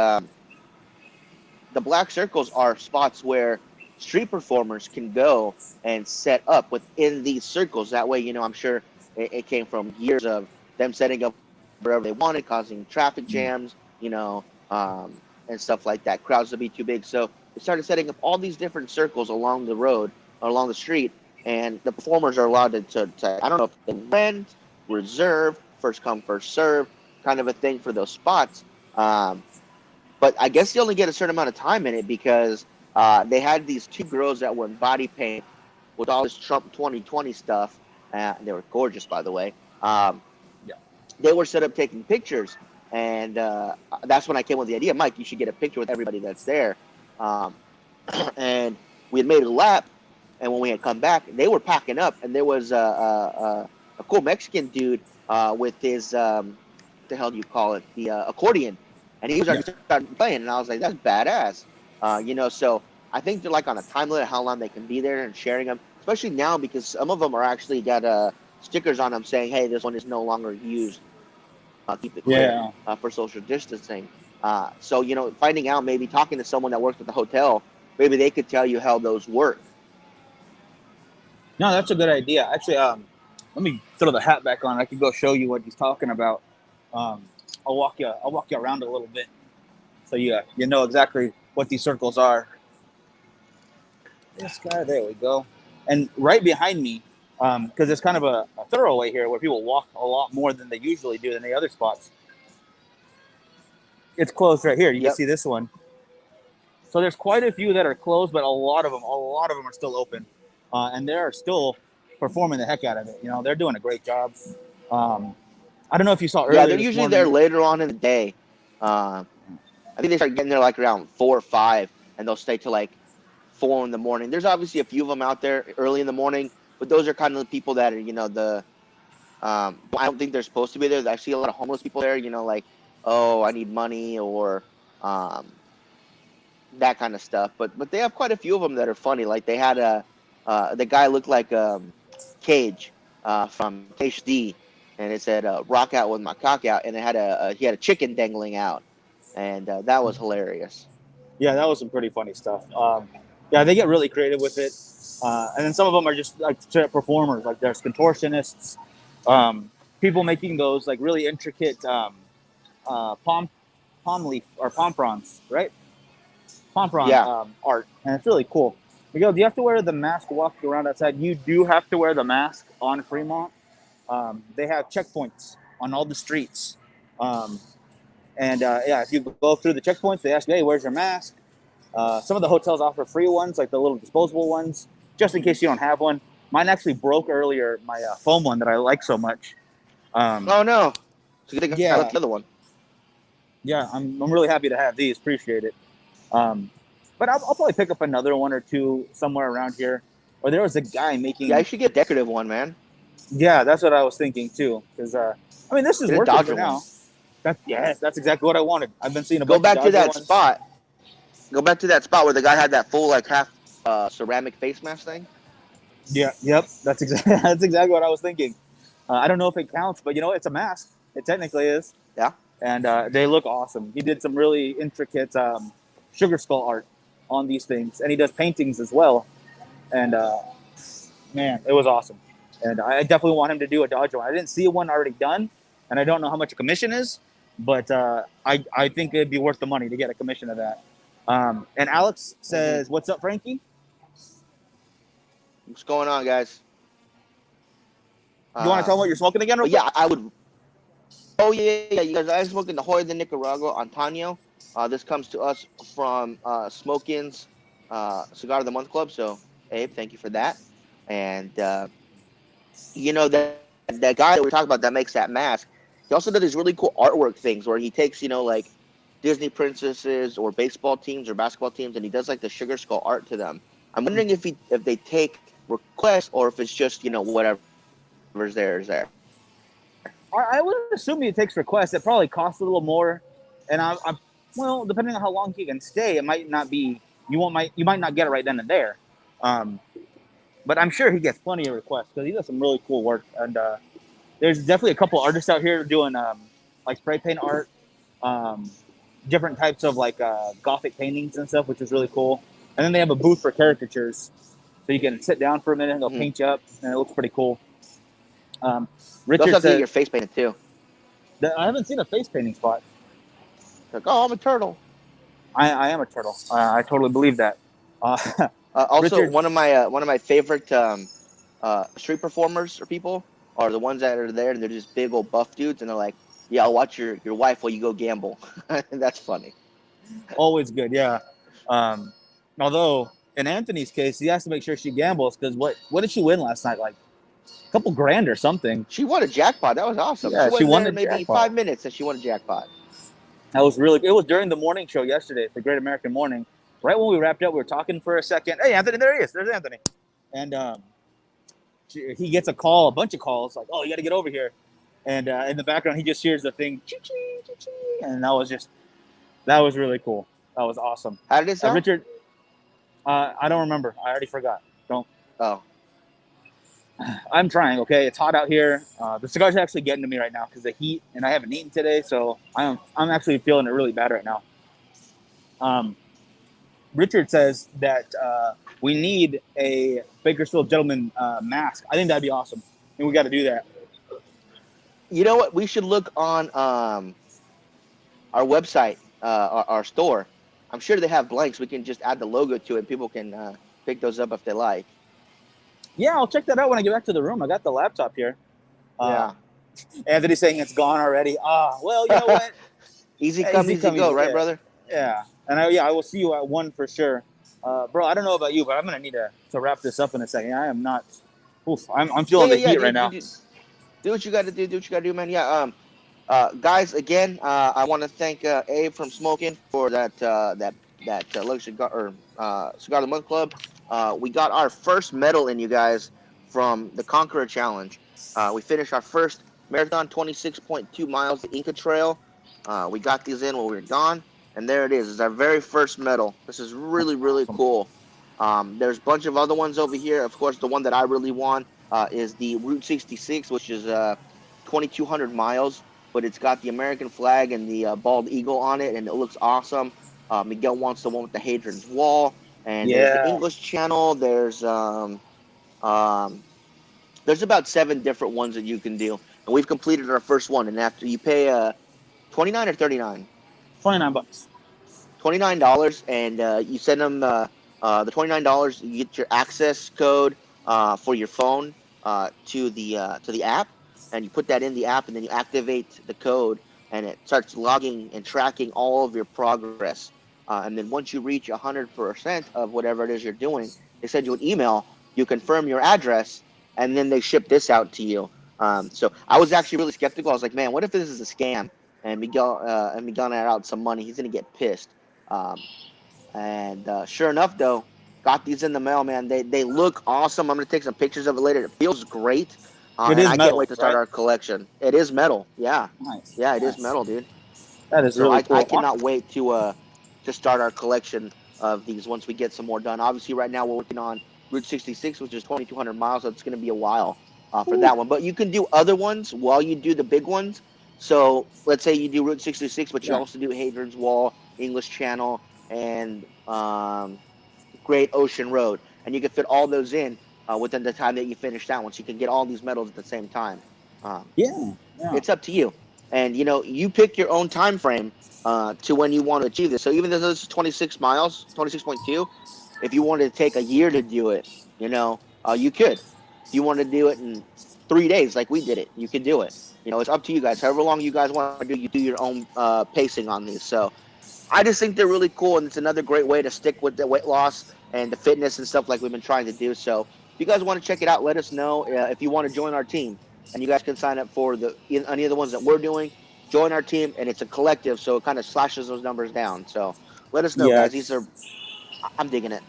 the black circles are spots where street performers can go and set up within these circles. That way, I'm sure it came from years of them setting up wherever they wanted, causing traffic jams, and stuff like that. Crowds would be too big. So they started setting up all these different circles along the road, along the street, and the performers are allowed to I don't know if they rent, reserve, first come, first serve, kind of a thing for those spots. But I guess they only get a certain amount of time in it because they had these two girls that were in body paint with all this Trump 2020 stuff. They were gorgeous, by the way. They were set up taking pictures. And that's when I came with the idea, Mike, you should get a picture with everybody that's there. And we had made a lap. And when we had come back, they were packing up. And there was a cool Mexican dude with his, what the hell do you call it? The accordion. And he was already starting playing. And I was like, that's badass. So I think they're like on a time limit how long they can be there and sharing them. Especially now because some of them are actually got stickers on them saying, hey, this one is no longer used. Keep it clear for social distancing. So, finding out, maybe talking to someone that works at the hotel, maybe they could tell you how those work. No, that's a good idea. Actually, let me throw the hat back on. I can go show you what he's talking about. I'll walk you around a little bit, so you know exactly what these circles are. This guy, there we go. And right behind me, because it's kind of a thoroughway here where people walk a lot more than they usually do in the other spots. It's closed right here. You can see this one. So there's quite a few that are closed, but a lot of them are still open, and they're still performing the heck out of it. They're doing a great job. I don't know if you saw earlier. Yeah, they're usually there later on in the day. I think they start getting there like around 4 or 5, and they'll stay till like 4 in the morning. There's obviously a few of them out there early in the morning, but those are kind of the people that are, I don't think they're supposed to be there. I see a lot of homeless people there, like, oh, I need money or that kind of stuff. But they have quite a few of them that are funny. Like they had the guy looked like Cage from HD, and it said "Rock out with my cock out," and it had he had a chicken dangling out, and that was hilarious. Yeah, that was some pretty funny stuff. Yeah, they get really creative with it, and then some of them are just like straight performers. Like there's contortionists, um, people making those like really intricate palm leaf or palm fronds, right? Palm frond Yeah. art, and it's really cool. Miguel, do you have to wear the mask walking around outside? You do have to wear the mask on Fremont. They have checkpoints on all the streets. Um, and yeah, if you go through the checkpoints, they ask you, hey, where's your mask? Some of the hotels offer free ones, like the little disposable ones, just in case you don't have one. Mine actually broke earlier, my foam one that I like so much. Um, Oh no. So you think I yeah, left the other one? yeah, I'm really happy to have these. Appreciate it. Um, but I'll probably pick up another one or two somewhere around here. Or there was a guy Yeah, I making. should get a decorative one, man. Yeah, that's what I was thinking too. Because I mean, this is Get a working for Dodger one. now. That's exactly what I wanted. I've been seeing a Go bunch of back to Dodger that ones. spot. Go back to that spot where the guy had that full like half ceramic face mask thing. Yeah, yep, that's exactly that's exactly what I was thinking. I don't know if it counts, but you know, it's a mask. It technically is, Yeah. and they look awesome. He did some really intricate sugar skull art on these things, and he does paintings as well. And man, it was awesome. And I definitely want him to do a Dodger one. I didn't see one already done, and I don't know how much a commission is, but I think it'd be worth the money to get a commission of that. And Alex Mm-hmm. says, "What's up, Frankie? What's going on, guys? You want to tell Um, him what you're smoking again, real but quick?" yeah, I would. Oh yeah. You guys, I smoking the Hoya de Nicaragua Antonio. This comes to us from Smokin's Cigar of the Month Club. So, Abe, thank you for that. And you know that guy that we talked about that makes that mask. He also does these really cool artwork things where he takes like Disney princesses or baseball teams or basketball teams, and he does like the sugar skull art to them. I'm wondering if they take requests or if it's just whatever's there is there. I would assume he takes requests. It probably costs a little more, and well, depending on how long he can stay, it might not be you might not get it right then and there. Um, but I'm sure he gets plenty of requests because he does some really cool work. And there's definitely a couple artists out here doing like spray paint art, um, different types of like gothic paintings and stuff, which is really cool. And then they have a booth for caricatures, so you can sit down for a minute and they'll Mm-hmm. paint you up, and it looks pretty cool. Um, You also Richard have to get says your face painted too. that I haven't seen a face painting spot. Like, oh, I'm a turtle. I am a turtle. I totally believe that. Uh, Also, Richard, one of my favorite street performers or people are the ones that are there and they're just big old buff dudes and they're like, yeah, I'll watch your wife while you go gamble. That's funny. always good. Yeah. Um, although in Anthony's case, he has to make sure she gambles because what did she win last night? Like a couple grand or something. She won a jackpot. That was awesome. She Yeah, she was won there the maybe jackpot. 5 minutes and she won a jackpot. That was really. It was during the morning show yesterday, the Great American Morning. Right when we wrapped up, we were talking for a second. Hey, Anthony, there he is. There's Anthony. And he gets a call, a bunch of calls, like, "Oh, you got to get over here." And in the background, he just hears the thing, chee-chee, chee-chee, and that was really cool. That was awesome. How did it sound? Richard, I don't remember. I already forgot. Don't. Oh, I'm trying. Okay, it's hot out here. The cigars are actually getting to me right now because the heat, and I haven't eaten today, so I'm actually feeling it really bad right now. Richard says that we need a Bakersfield gentleman mask. I think that'd be awesome, and we got to do that. you know what? We should look on our website, our store. I'm sure they have blanks. We can just add the logo to it. People can pick those up if they like. Yeah, I'll check that out when I get back to the room. I got the laptop here. Yeah. Anthony's saying it's gone already. Well, you know what? Easy Yeah, come, easy go, right, yeah. brother? Yeah, and I will see you at 1 for sure. Bro, I don't know about you, but I'm gonna need to wrap this up in a second. I am not. Oof, I'm feeling the heat right now. Do what you got to do. Do what you got to do, man. Yeah. Guys, again, I want to thank Abe from Smoking for that luxury cigar or Cigar of the Month Club. We got our first medal in, you guys, from the Conqueror Challenge. We finished our first marathon, 26.2 miles, the Inca Trail. We got these in while we were gone, and there it is. It's our very first medal. This is really, really cool. There's a bunch of other ones over here. Of course, the one that I really want is the Route 66, which is 2,200 miles, but it's got the American flag and the bald eagle on it, and it looks awesome. Miguel wants the one with the Hadrian's Wall, and there's the Yeah. English channel. Um, there's about 7 different ones that you can do, and we've completed our first one. And after you pay 29 or 39, $29. $29, and you send them the $29. You get your access code for your phone to the app, and you put that in the app, and then you activate the code, and it starts logging and tracking all of your progress. And then once you reach 100% of whatever it is you're doing, they send you an email. You confirm your address, and then they ship this out to you. So I was actually really skeptical. I was like, man, what if this is a scam? And Miguel had out some money. He's gonna get pissed. Um, and sure enough, though, got these in the mail, man. They look awesome. I'm gonna take some pictures of it later. It feels great, It and is I can't metal, wait to start right? our collection. It is metal, yeah, Nice. yeah, it is Nice. metal, dude. That is So really I cool. cannot wait to start our collection of these once we get some more done. Obviously, right now we're working on Route 66, which is 2,200 miles. So it's gonna be a while for Ooh. that one. But you can do other ones while you do the big ones. So let's say you do Route 66, but you Yeah. also do Hadrian's Wall, English Channel, and Great Ocean Road, and you can fit all those in within the time that you finish that one. So you can get all these medals at the same time. Um, Yeah. Yeah. it's up to you, and you pick your own time frame to when you want to achieve this. So even though this is 26 miles, 26.2, if you wanted to take a year to do it, you could. If you want to do it in 3 days, like we did it, you could do it. It's up to you guys. However long you guys want to do, you do your own pacing on these. So I just think they're really cool, and it's another great way to stick with the weight loss and the fitness and stuff like we've been trying to do. So if you guys want to check it out, let us know. If you want to join our team, and you guys can sign up for any of the ones that we're doing. Join our team, and it's a collective, so it kind of slashes those numbers down. So let us know, Yeah. guys. I'm digging it.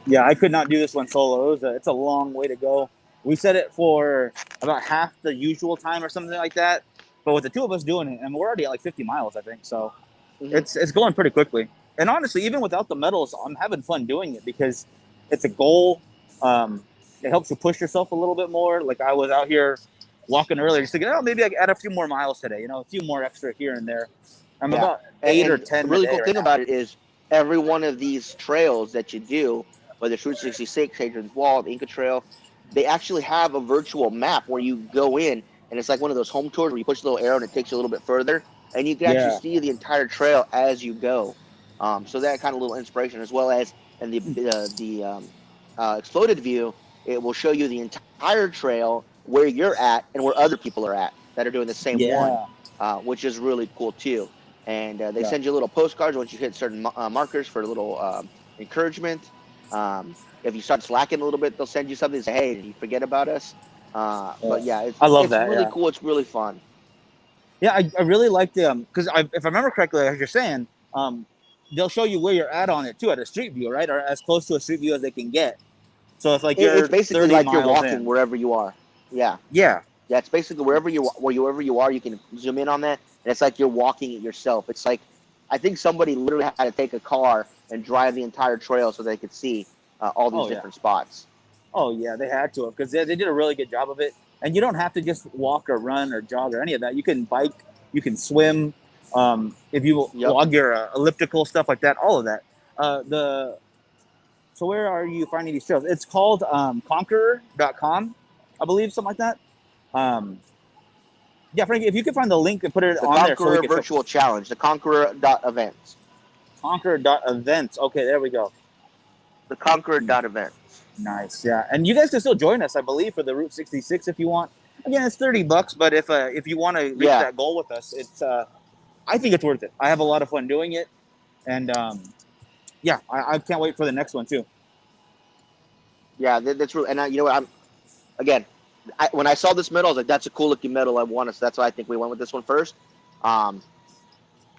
Yeah. I could not do this one solo. It's a long way to go. We set it for about half the usual time or something like that. But with the two of us doing it, and we're already at like 50 miles, I think. So Hmm. it's going pretty quickly. And honestly, even without the medals, I'm having fun doing it because it's a goal. Um, it helps you push yourself a little bit more. Like I was out here walking earlier, just thinking, oh, maybe I can add a few more miles today. A few more extra here and there. I'm Yeah, about 8 or and the 10 a really day cool right thing now. about it is every one of these trails that you do, whether it's Route 66, Hadrian's Wall, the Inca Trail, they actually have a virtual map where you go in, and it's like one of those home tours where you push a little arrow and it takes you a little bit further, and you can actually Yeah, see the entire trail as you go. So that kind of little inspiration, as well as in the exploded view, it will show you the entire trail where you're at and where other people are at that are doing the same one, yeah, which is really cool too. And they yeah, send you little postcards once you hit certain markers for a little encouragement. If you start slacking a little bit, they'll send you something and say, "Hey, did you forget about us?" yeah. But yeah, it's I love it's that. really Yeah, cool. It's really fun. yeah. I really like the because if I remember correctly, as you're saying, they'll show you where you're at on it too at a street view, right, or as close to a street view as they can get. So if like It's you're basically 30 like you're miles walking in, wherever you are. Yeah, yeah, yeah. It's basically wherever you are, you can zoom in on that, and it's like you're walking it yourself. It's like I think somebody literally had to take a car and drive the entire trail so they could see all these oh yeah. different spots. Oh yeah, they had to have because they did a really good job of it. And you don't have to just walk or run or jog or any of that. You can bike, you can swim. If you Yep. log your elliptical stuff like that, all of that. The So where are you finding these trails? It's called Conqueror.com, I believe, something like that. Um, yeah, Frankie, if you could find the link and put it The on there so we Conqueror can show Virtual Challenge, the Conqueror events, Conqueror.events. Okay, there we go. the Conqueror events. Nice, yeah. And you guys can still join us, I believe, for the Route 66 if you want. Again, it's $30, but if you want to reach Yeah, that goal with us, it's I think it's worth it. I have a lot of fun doing it, and yeah, I can't wait for the next one too. yeah, that's really. And you know what? Again, when I saw this medal, I was like, "That's a cool looking medal. I want it." So that's why I think we went with this one first. Um,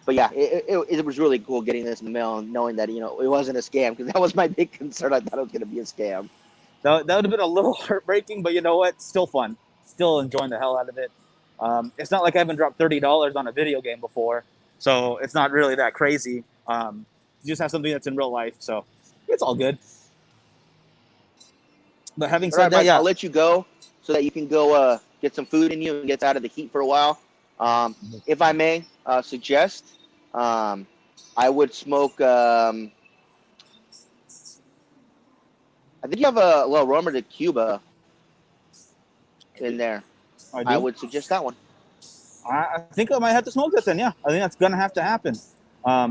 but yeah, it was really cool getting this in the mail and knowing that it wasn't a scam, because that was my big concern. I thought it was going to be a scam. That would have been a little heartbreaking, but you know what? Still fun. Still enjoying the hell out of it. It's not like I haven't dropped $30 on a video game before, so it's not really that crazy. You just have something that's in real life, so it's all good. But having All said right, that, Mike, I'll yeah, let you go so that you can go get some food in you and get out of the heat for a while. If I may suggest, um, I would smoke. I think you have a little aroma to Cuba in there. I I do. would suggest that one. I think I might have to smoke that then. Yeah, I think that's gonna have to happen.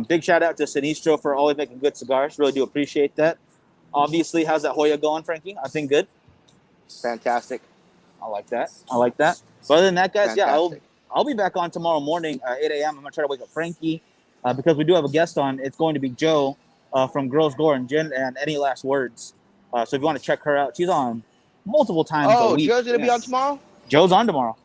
Big shout out to Sinistro for always making good cigars. Really do appreciate that. Obviously, how's that Hoya going, Frankie? I think good. Fantastic. I like that. I like that. But other than that, guys, yeah, Fantastic. I'll be back on tomorrow morning at 8 a.m. I'm gonna try to wake up Frankie because we do have a guest on. It's going to be Joe from Girls Gore and Gin and Any Last Words. So if you want to check her out, she's on multiple times a Oh, week. Joe's gonna be on tomorrow. Joe's on tomorrow.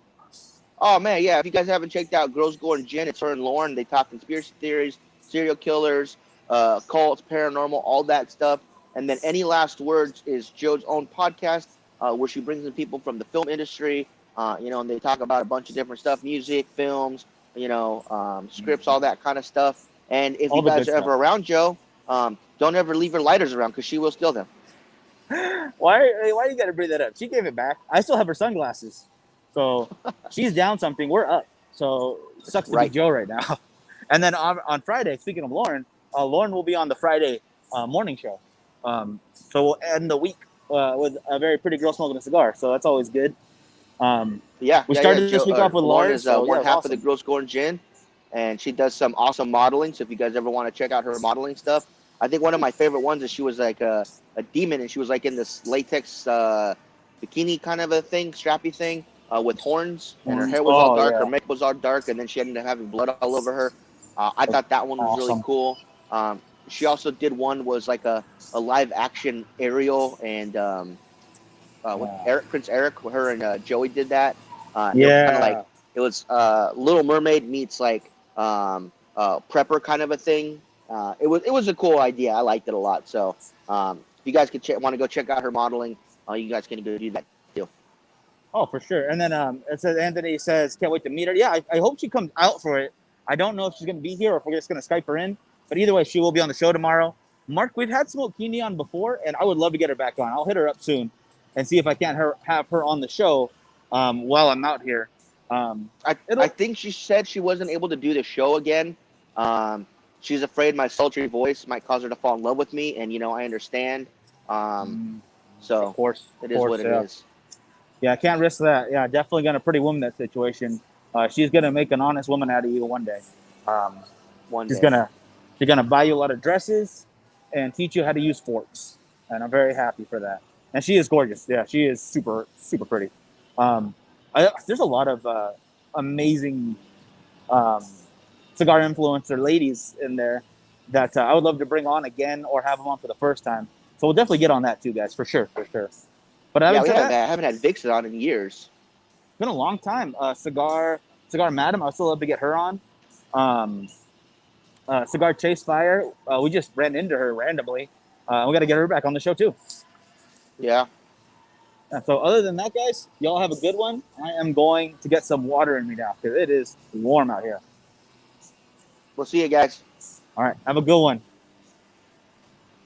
Oh man, yeah. If you guys haven't checked out Girls Gore and Gin, it's her and Lauren. They talk conspiracy theories, serial killers, cults, paranormal, all that stuff. And then Any Last Words is Joe's own podcast, where she brings in people from the film industry, and they talk about a bunch of different stuff, music, films, scripts, all that kind of stuff. And if All you the guys good are ever stuff. around Joe, don't ever leave your lighters around because she will steal them. Why you got to bring that up? She gave it back. I still have her sunglasses. So she's down something. We're up. So it sucks to Right. be Joe right now. And then on Friday, speaking of Lauren, Lauren will be on the Friday morning show. So we'll end the week with a very pretty girl smoking a cigar. So that's always good. We started this week off with Lauren. Lauren. Is So one yeah, half awesome. of the Girls Gore and Gin, and she does some awesome modeling. So if you guys ever want to check out her modeling stuff, I think one of my favorite ones is she was like a demon, and she was like in this latex bikini kind of a thing, strappy thing, with horns, and her hair was all dark, her makeup was all dark, and then she ended up having blood all over her. I thought that one was really cool. She also did one was like a live action Ariel and Prince Eric, her and Joey did that. It was Little Mermaid meets like prepper kind of a thing. It was a cool idea. I liked it a lot. So if you guys want to go check out her modeling, you guys can go do that too. Oh, for sure. And then it says Anthony says, can't wait to meet her. Yeah, I hope she comes out for it. I don't know if she's going to be here or if we're just going to Skype her in. But either way, she will be on the show tomorrow. Mark, we've had Smoke Keeney on before, and I would love to get her back on. I'll hit her up soon and see if I can't have her on the show while I'm out here. I think she said she wasn't able to do the show again. She's afraid my sultry voice might cause her to fall in love with me, and I understand. So of course, it is what it is. Yeah, I can't risk that. Yeah, definitely gonna pretty woman that situation. She's gonna make an honest woman out of you one day. She's gonna buy you a lot of dresses and teach you how to use forks, and I'm very happy for that. And she is gorgeous. Yeah, she is super super pretty. There's a lot of amazing cigar influencer ladies in there that I would love to bring on again or have them on for the first time. So we'll definitely get on that too, guys, for sure. But I haven't had Vixen on in years. It's been a long time. Cigar Madam, I would still love to get her on. Cigar Chase Fire, we just ran into her randomly. We got to get her back on the show too. Yeah. So other than that, guys, y'all have a good one. I am going to get some water in me now because it is warm out here. We'll see you guys. All right, have a good one.